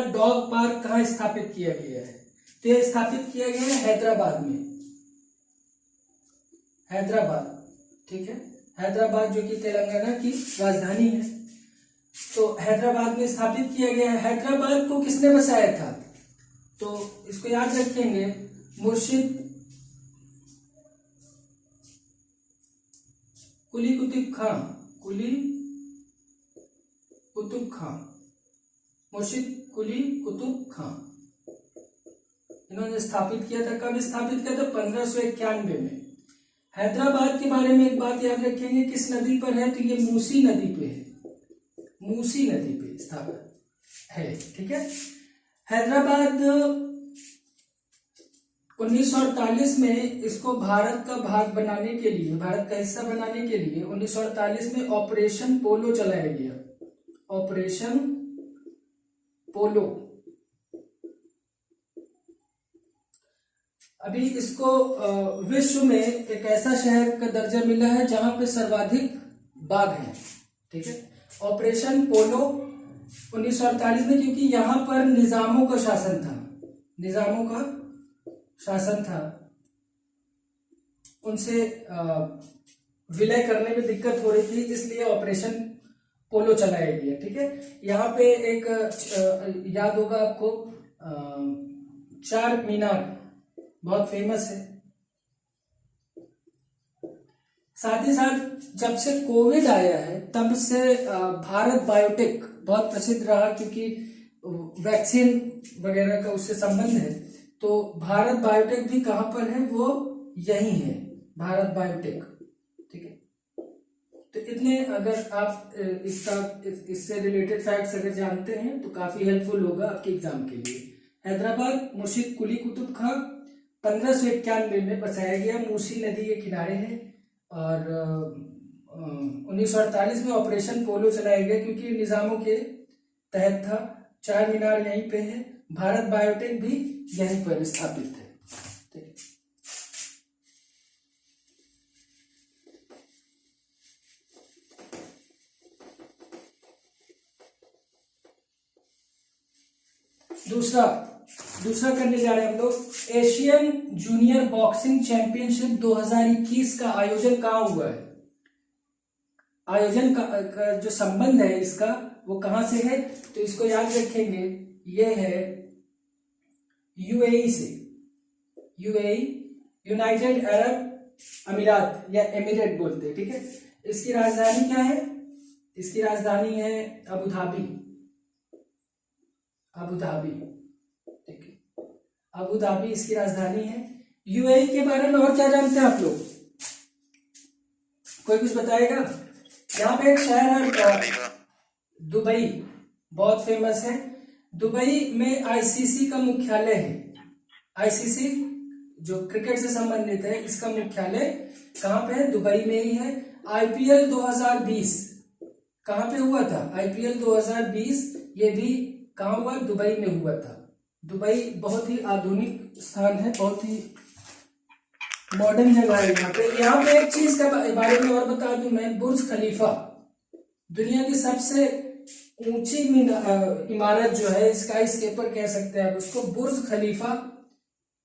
Dog park कहाँ स्थापित किया गया है? तो यह स्थापित किया गया है हैदराबाद में। हैदराबाद, ठीक है, हैदराबाद जो कि तेलंगाना की राजधानी है। तो हैदराबाद में स्थापित किया गया है। हैदराबाद को किसने बसाया था? तो इसको याद रखेंगे, मुर्शिद कुली कुतुब खां, कुली कुतुब खां, मुर्शिद कुली कुतुब खां, इन्होंने स्थापित किया था। कब स्थापित किया था? 1591 में। हैदराबाद के बारे में एक बात याद रखेंगे, किस नदी पर है? तो ये मूसी नदी पे है, मूसी नदी पे स्थापित है, ठीक है। हैदराबाद 1948 में इसको भारत का भाग बनाने के लिए, भारत का हिस्सा बनाने के लिए 1948 में ऑपरेशन पोलो चलाया गया। ऑपरेशन पोलो। अभी इसको विश्व में एक ऐसा शहर का दर्जा मिला है जहां पे सर्वाधिक बाघ हैं, ठीक है। ऑपरेशन पोलो 1948 में, क्योंकि यहां पर निजामों का शासन था, निजामों का शासन था, उनसे विलय करने में दिक्कत हो रही थी, इसलिए ऑपरेशन पोलो चलाया गया, ठीक है। यहाँ पे एक याद होगा आपको, चार मीनार बहुत फेमस है। साथ ही साथ जब से कोविड आया है तब से भारत बायोटेक बहुत प्रसिद्ध रहा, क्योंकि वैक्सीन वगैरह का उससे संबंध है। तो भारत बायोटेक भी कहां पर है? वो यही है, भारत बायोटेक, ठीक है। तो इतने अगर आप इससे रिलेटेड फैक्ट्स अगर जानते हैं तो काफी हेल्पफुल होगा आपके एग्जाम के लिए। हैदराबाद मुर्शिद कुली कुतुब खां 1591 में बसाया गया, मूसी नदी के किनारे है। और 1948 में ऑपरेशन पोलो चलाया गया, क्योंकि निजामों के तहत था। चार मीनार यहीं पे है, भारत बायोटेक भी यहीं पर स्थापित है, ठीक है। दूसरा करने जा रहे हैं हम लोग। एशियन जूनियर बॉक्सिंग चैंपियनशिप 2021 का आयोजन कहाँ हुआ है? आयोजन का जो संबंध है इसका वो कहां से है? तो इसको याद रखेंगे, ये है यूएई से। यूएई, यूनाइटेड अरब अमीरात या एमिरेट बोलते हैं, ठीक है। इसकी राजधानी क्या है? इसकी राजधानी है अबू धाबी, अबू धाबी, ठीक है। अबू धाबी इसकी राजधानी है। यूएई के बारे में और क्या जानते हैं आप लोग? कोई कुछ बताएगा? यहाँ पे एक शहर है दुबई, बहुत फेमस है। दुबई में आईसीसी का मुख्यालय है। आईसीसी जो क्रिकेट से संबंधित है, इसका मुख्यालय कहाँ पे है? दुबई में ही है। आईपीएल 2020 कहाँ पे हुआ था? आईपीएल 2020 ये भी कहाँ हुआ? दुबई में हुआ था। दुबई बहुत ही आधुनिक स्थान है, बहुत ही मॉडर्न जगह है यहाँ पे। यहाँ पे एक चीज के बारे में और बता दूं मैं, बुर्ज खलीफा दुनिया की सबसे ऊंची इमारत जो है, स्काई स्केपर कह सकते हैं आप उसको, बुर्ज खलीफा।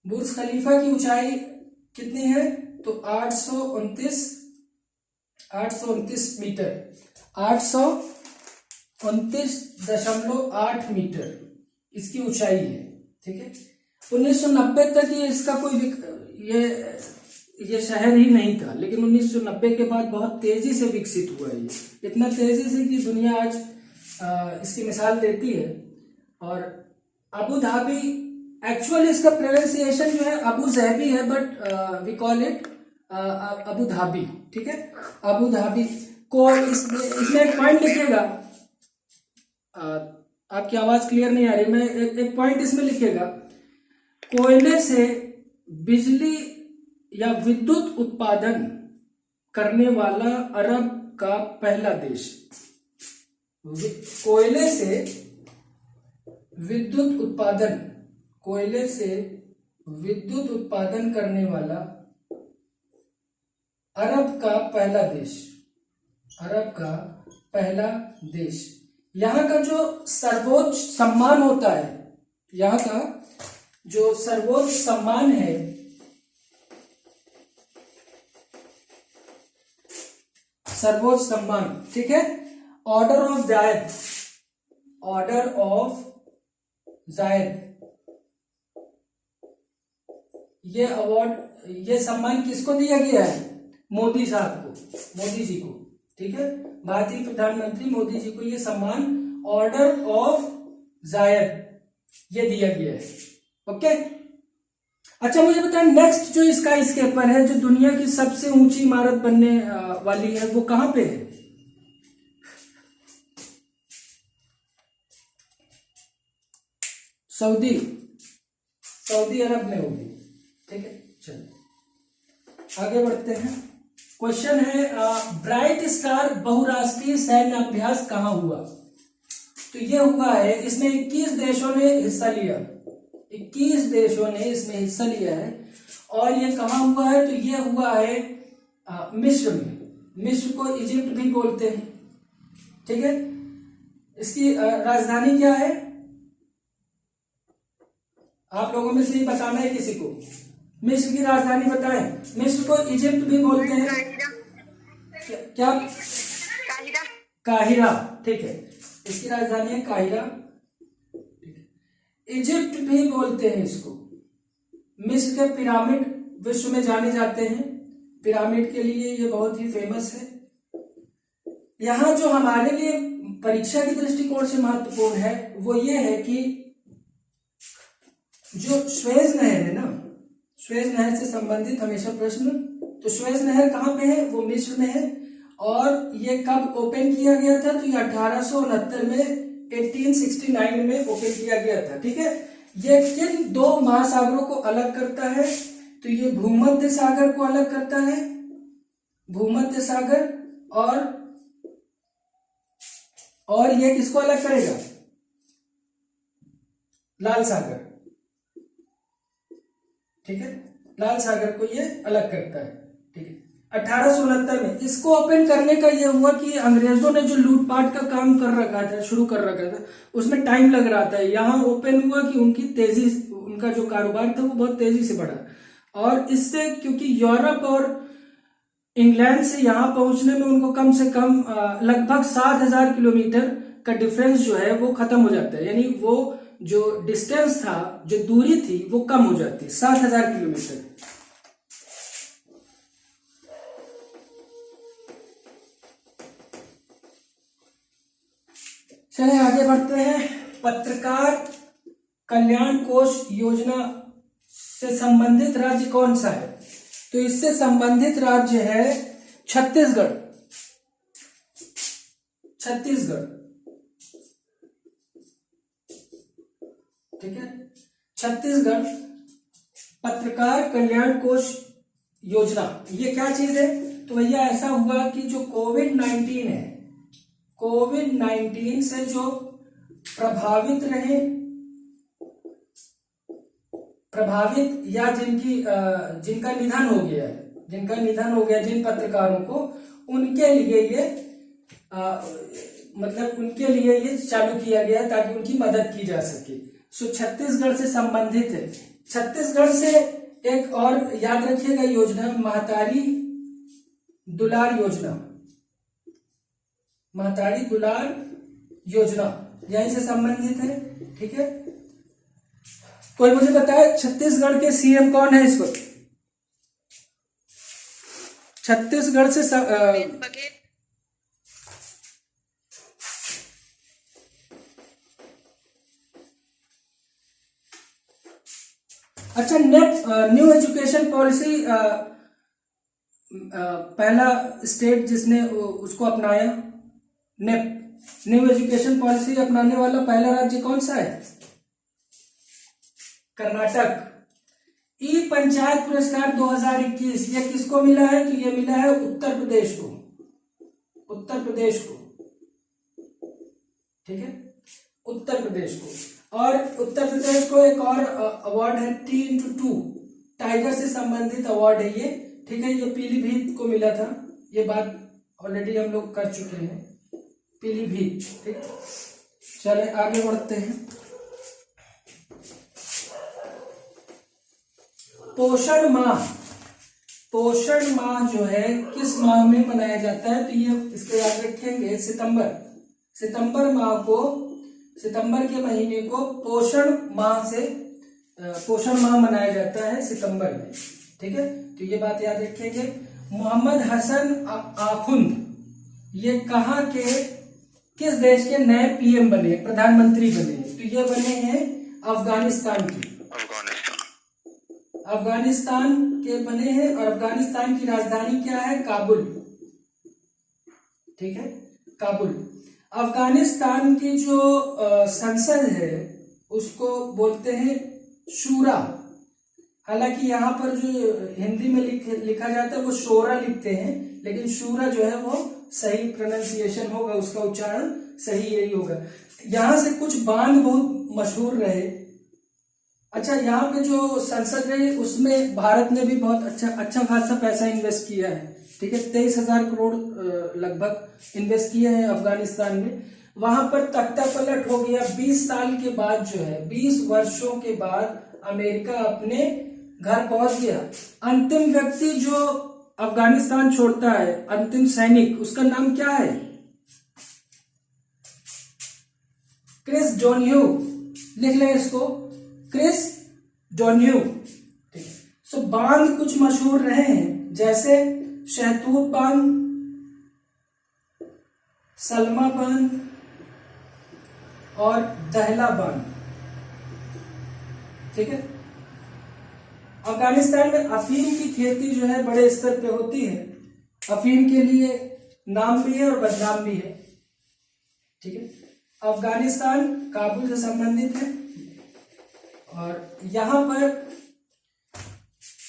बुर्ज खलीफा की ऊंचाई कितनी है? तो 829 मीटर, 829.8 मीटर इसकी ऊंचाई है, ठीक है। 1990 तक ये इसका कोई ये शहर ही नहीं था, लेकिन 1990 के बाद बहुत तेजी से विकसित हुआ है ये, इतना तेजी से कि दुनिया आज इसकी मिसाल देती है। और अबू धाबी, एक्चुअली इसका प्रोनाउंसिएशन जो है अबू जहबी है, but we call it Abu Dhabi, ठीक है। अबू धाबी को इसमें एक पॉइंट लिखिएगा, आपकी आवाज क्लियर नहीं आ रही, मैं एक पॉइंट इसमें लिखिएगा, कोयले से बिजली या विद्युत उत्पादन करने वाला अरब का पहला देश। कोयले से विद्युत उत्पादन, कोयले से विद्युत उत्पादन करने वाला अरब का पहला देश, अरब का पहला देश। यहाँ का जो सर्वोच्च सम्मान होता है, यहाँ का जो सर्वोच्च सम्मान है, सर्वोच्च सम्मान, ठीक है, order of Zayed, order of Zayed, ये अवार्ड, ये सम्मान किसको दिया गया है? मोदी साहब को, मोदी जी को, ठीक है, भारतीय प्रधानमंत्री मोदी जी को ये सम्मान ऑर्डर ऑफ जायद ये दिया गया है। ओके, अच्छा मुझे बताएं नेक्स्ट जो स्काई स्केपर है, जो दुनिया की सबसे ऊंची इमारत बनने वाली है, वो कहां पे है? सऊदी, सऊदी अरब में होगी, ठीक है। चलिए आगे बढ़ते हैं। क्वेश्चन है ब्राइट स्टार बहुराष्ट्रीय सैन्य अभ्यास कहां हुआ? तो ये हुआ है, इसमें 21 देशों ने हिस्सा लिया, 21 देशों ने इसमें हिस्सा लिया है। और ये कहां हुआ है? तो ये हुआ है मिस्र में। मिस्र को इजिप्ट भी बोलते हैं, ठीक है। इसकी राजधानी क्या है? आप लोगों में से ही बताना है किसी को। मिस्र की राजधानी बताएं। मिस्र को इजिप्ट भी बोलते हैं, क्या? काहिरा, ठीक है, इसकी राजधानी है काहिरा, ठीक है। इजिप्ट भी बोलते हैं इसको। मिस्र के पिरामिड विश्व में जाने जाते हैं, पिरामिड के लिए ये बहुत ही फेमस है। यहां जो हमारे लिए परीक्षा की दृष्टिकोण से महत्वपूर्ण है वो ये है कि जो स्वेज नहर है ना, स्वेज नहर से संबंधित हमेशा प्रश्न, तो स्वेज नहर कहां पे है? वो मिस्र में है। और ये कब ओपन किया गया था? तो ये 1869 में, 1869 में ओपन किया गया था, ठीक है। ये किन दो महासागरों को अलग करता है? तो ये भूमध्य सागर को अलग करता है, भूमध्य सागर, और ये किसको अलग करेगा? लाल सागर, ठीक है, लाल सागर को ये अलग करता है, ठीक है। 1869 में इसको ओपन करने का ये हुआ कि अंग्रेजों ने जो लूटपाट का काम कर रखा था, शुरू कर रखा था, उसमें टाइम लग रहा था। यहाँ ओपन हुआ कि उनकी तेजी, उनका जो कारोबार था वो बहुत तेजी से बढ़ा। और इससे क्योंकि यूरोप और इंग्लैंड से यहाँ पहुंचने में उनको कम से कम लगभग 7,000 किलोमीटर का डिफरेंस जो है वो खत्म हो जाता है, यानी वो जो डिस्टेंस था, जो दूरी थी, वो कम हो जाती है, 7,000 किलोमीटर। चलिए आगे बढ़ते हैं। पत्रकार कल्याण कोष योजना से संबंधित राज्य कौन सा है? तो इससे संबंधित राज्य है छत्तीसगढ़, छत्तीसगढ़, ठीक है, छत्तीसगढ़। पत्रकार कल्याण कोष योजना ये क्या चीज है? तो भैया ऐसा हुआ कि जो कोविड-19 है, कोविड-19 से जो प्रभावित रहे, प्रभावित या जिनका निधन हो गया है, जिनका निधन हो गया, जिन पत्रकारों को, उनके लिए ये मतलब उनके लिए ये चालू किया गया ताकि उनकी मदद की जा सके। सो छत्तीसगढ़ से संबंधित है। छत्तीसगढ़ से एक और याद रखिएगा योजना, महतारी दुलार योजना, महतारी दुलार योजना यहीं से संबंधित है, ठीक है। कोई मुझे बताए छत्तीसगढ़ के सीएम कौन है इस वक्त? छत्तीसगढ़ से अच्छा, न्यू एजुकेशन पॉलिसी पहला स्टेट जिसने उसको अपनाया, नेप न्यू एजुकेशन पॉलिसी अपनाने वाला पहला राज्य कौन सा है? कर्नाटक। ई पंचायत पुरस्कार 2021 ये किसको मिला है? तो ये मिला है उत्तर प्रदेश को, उत्तर प्रदेश को, ठीक है, उत्तर प्रदेश को। और उत्तर प्रदेश को एक और अवार्ड है T x2 टाइगर से संबंधित अवार्ड है ये, ठीक है, ये पीलीभीत को मिला था, ये बात ऑलरेडी हम लोग कर चुके हैं, पीलीभीत। ठीक है, चले आगे बढ़ते हैं। पोषण माह, पोषण माह जो है किस माह में मनाया जाता है? तो ये इसको याद रखेंगे, सितंबर माह को, सितंबर के महीने को पोषण माह मनाया जाता है सितंबर में। ठीक है, तो ये बात याद रखेंगे। मोहम्मद हसन आखुंद ये कहाँ के, किस देश के नए पीएम बने, प्रधानमंत्री बने? तो ये बने हैं अफगानिस्तान के, अफगानिस्तान के बने हैं। और अफगानिस्तान की राजधानी क्या है? काबुल। ठीक है, काबुल। अफगानिस्तान की जो संसद है उसको बोलते हैं शूरा। हालांकि यहाँ पर जो हिंदी में लिखा जाता है वो शोरा लिखते हैं, लेकिन शूरा जो है वो सही प्रोनाउंसिएशन होगा, उसका उच्चारण सही यही होगा। यहाँ से कुछ बांध बहुत मशहूर रहे। अच्छा, यहाँ पे जो संसद रही उसमें भारत ने भी बहुत अच्छा खासा पैसा इन्वेस्ट किया है। ठीक है, 23,000 करोड़ लगभग इन्वेस्ट किए हैं अफगानिस्तान में। वहां पर तख्ता पलट हो गया 20 साल के बाद, जो है 20 वर्षों के बाद अमेरिका अपने घर पहुंच गया। अंतिम व्यक्ति जो अफगानिस्तान छोड़ता है, अंतिम सैनिक, उसका नाम क्या है? क्रिस डोन्ह्यू। लिख लें इसको, क्रिस डोन्ह्यू। ठीक है, सो बांध कुछ मशहूर रहे हैं, जैसे शहतूत बांध, सलमा बांध और दहला बांध। ठीक है, अफगानिस्तान में अफीम की खेती जो है बड़े स्तर पे होती है। अफीम के लिए नाम भी है और बदनाम भी है। ठीक है, अफगानिस्तान काबुल से संबंधित है। और यहां पर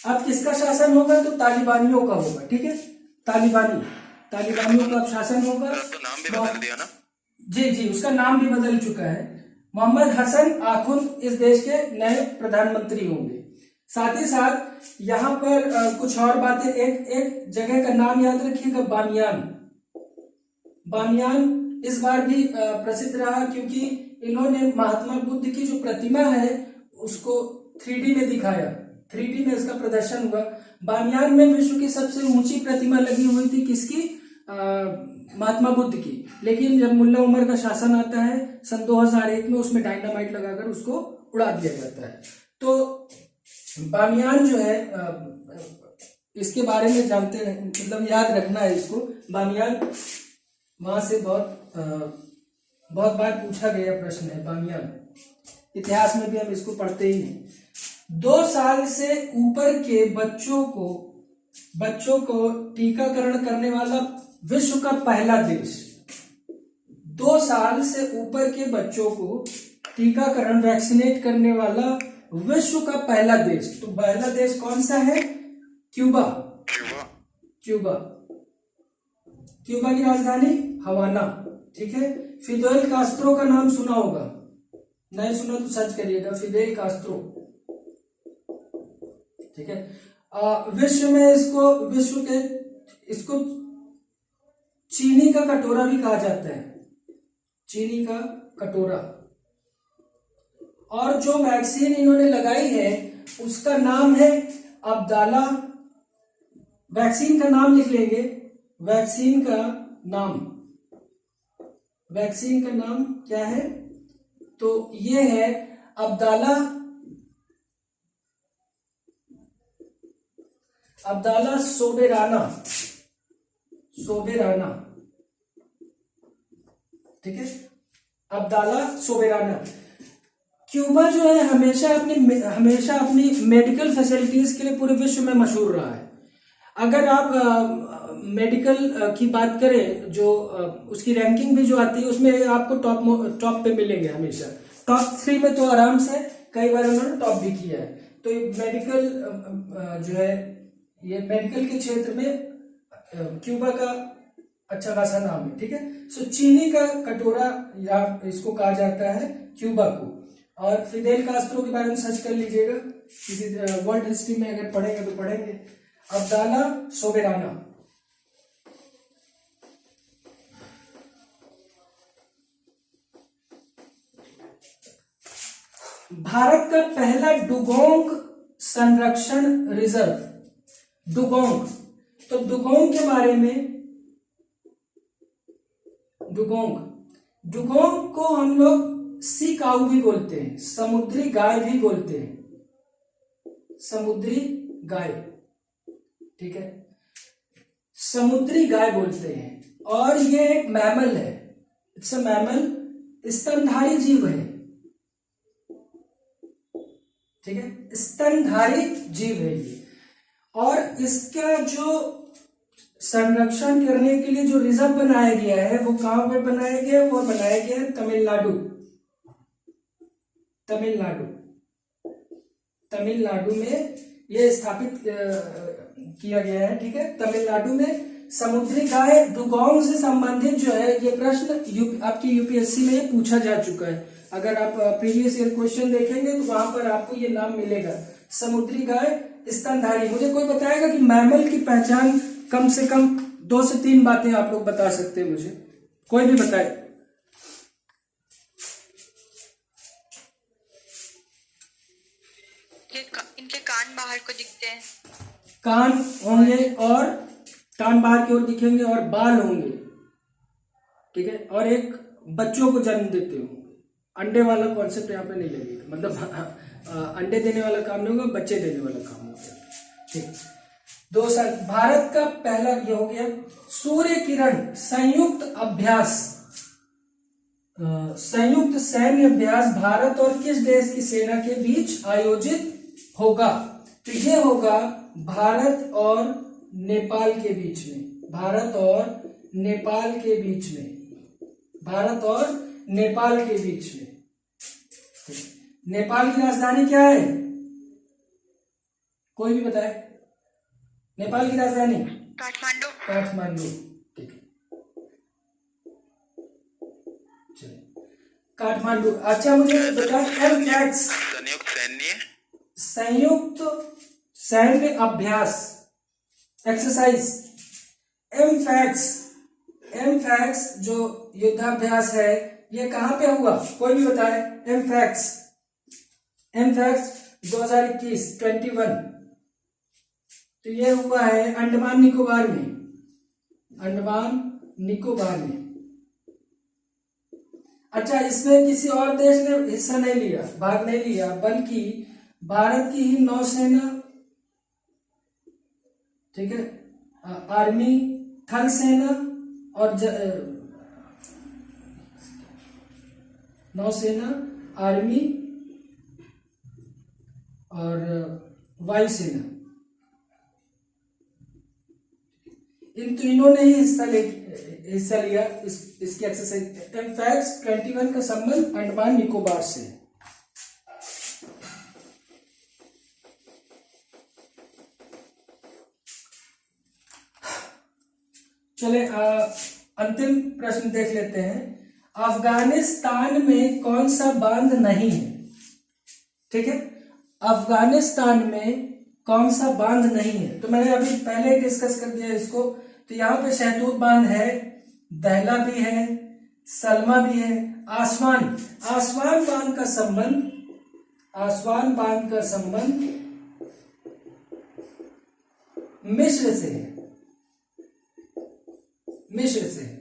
अब किसका शासन होगा? तो तालिबानियों का होगा। ठीक है, तालिबानियों का शासन होगा। तो नाम भी बदल दिया ना? जी, उसका नाम भी बदल चुका है। मोहम्मद हसन आखुंद इस देश के नए प्रधानमंत्री होंगे। साथ ही साथ यहाँ पर कुछ और बातें, एक जगह का नाम याद रखिएगा, बामियान। बामियान इस बार भी प्रसिद्ध रहा क्योंकि इन्होंने महात्मा बुद्ध की जो प्रतिमा है उसको 3D में दिखाया। 3D में इसका प्रदर्शन हुआ। बामियान में विश्व की सबसे ऊंची प्रतिमा लगी हुई थी, किसकी? महात्मा बुद्ध की। लेकिन जब मुल्ला उमर का शासन आता है सन 2001 में, उसमें डायनामाइट लगाकर उसको उड़ा दिया जाता है। तो बामियान जो है, इसके बारे में जानते हैं, मतलब याद रखना है इसको। बामियान वहां से बहुत बार पूछा गया प्रश्न है बामियान। इतिहास में भी हम इसको पढ़ते ही हैं। 2 साल से ऊपर के बच्चों को टीकाकरण करने वाला विश्व का पहला देश। 2 साल से ऊपर के बच्चों को टीकाकरण, वैक्सीनेट करने वाला विश्व का पहला देश। तो पहला देश कौन सा है? क्यूबा। क्यूबा की राजधानी हवाना। ठीक है, फिदेल कास्त्रो का नाम सुना होगा, नहीं सुना तो सर्च करिएगा, फिदेल कास्त्रो। ठीक है, विश्व में इसको चीनी का कटोरा भी कहा जाता है, चीनी का कटोरा। और जो वैक्सीन इन्होंने लगाई है उसका नाम है अब्दाला। वैक्सीन का नाम लिख लेंगे, वैक्सीन का नाम क्या है? तो ये है अब्दाला सोबेराना। ठीक है, अब्दाला सोबेराना। क्यूबा जो है हमेशा अपनी मेडिकल फैसिलिटीज के लिए पूरे विश्व में मशहूर रहा है। अगर आप मेडिकल की बात करें, जो उसकी रैंकिंग भी जो आती है उसमें आपको टॉप पे मिलेंगे हमेशा। टॉप 3 में तो आराम से कई बार उन्होंने टॉप भी किया है। तो ये मेडिकल जो है, ये मेडिकल के क्षेत्र में क्यूबा का अच्छा खासा नाम है। ठीक है, सो चीनी का कटोरा या इसको कहा जाता है क्यूबा को। और फिदेल कास्त्रो के बारे में सर्च कर लीजिएगा, किसी वर्ल्ड हिस्ट्री में अगर पढ़ेंगे तो पढ़ेंगे। अब्दाला सोबेराना। भारत का पहला डुगोंग संरक्षण रिजर्व, डुगोंग, तो डुगोंग के बारे में, डुगोंग को हम लोग सी काऊ भी बोलते हैं, समुद्री गाय भी बोलते हैं, समुद्री गाय, ठीक है, समुद्री गाय बोलते हैं। और ये एक मैमल है, इट्स अ मैमल, स्तनधारी जीव है, ठीक है, स्तनधारी जीव है ये। और इसका जो संरक्षण करने के लिए जो रिजर्व बनाया गया है वो कहां पर बनाया गया है? वो बनाया गया है तमिलनाडु, तमिलनाडु में ये स्थापित किया गया है, ठीक है, तमिलनाडु में। समुद्री गाय डुगोंग से संबंधित जो है ये प्रश्न आपकी यूपीएससी में ये पूछा जा चुका है। अगर आप प्रीवियस ईयर क्वेश्चन देखेंगे तो वहां पर आपको ये नाम मिलेगा, समुद्री गाय स्तनधारी। मुझे कोई बताएगा कि मैमल की पहचान, कम से कम 2 से 3 बातें आप लोग बता सकते हैं मुझे, कोई भी बताए। इनके कान बाहर को दिखते हैं, कान होंगे और कान बाहर की ओर दिखेंगे और बाल होंगे, ठीक है, और एक बच्चों को जन्म देते होंगे। अंडे वाला कॉन्सेप्ट यहाँ पे नहीं लगेगा, मतलब अंडे देने वाला काम नहीं होगा, बच्चे देने वाला काम होगा, ठीक। 2 साल। भारत का पहला ये हो गया सूर्य किरण संयुक्त अभ्यास, संयुक्त सैन्य अभ्यास भारत और किस देश की सेना के बीच आयोजित होगा? तो ये होगा भारत और नेपाल के बीच में, भारत और नेपाल के बीच में, भारत और नेपाल के बीच में। नेपाल की राजधानी क्या है? कोई भी बताए, नेपाल की राजधानी? काठमांडू। काठमांडू, ठीक है, चलिए काठमांडू। अच्छा मुझे बताओ एमफैक्स, संयुक्त सैन्य अभ्यास, एक्सरसाइज, एमफैक्स जो युद्धाभ्यास है ये कहां पे हुआ? कोई भी बताए। एमफैक्स 2021 तो ये हुआ है अंडमान निकोबार में, अंडमान निकोबार में। अच्छा, इसमें किसी और देश ने हिस्सा नहीं लिया, भाग नहीं लिया, बल्कि भारत की ही नौसेना, ठीक है, आर्मी, थल सेना और नौसेना, आर्मी और वायुसेना, इन तीनों ने ही हिस्सा लिया इसकी एक्सरसाइज। एमफैक्स 21 का संबंध अंडमान निकोबार से। चले अंतिम प्रश्न देख लेते हैं। अफगानिस्तान में कौन सा बांध नहीं है? ठीक है, अफगानिस्तान में कौन सा बांध नहीं है? तो मैंने अभी पहले डिस्कस कर दिया इसको। तो यहाँ पे शहतूत बांध है, दहला भी है, सलमा भी है, आसवान बांध का संबंध, आसवान बांध का संबंध मिस्र से है, मिस्र से।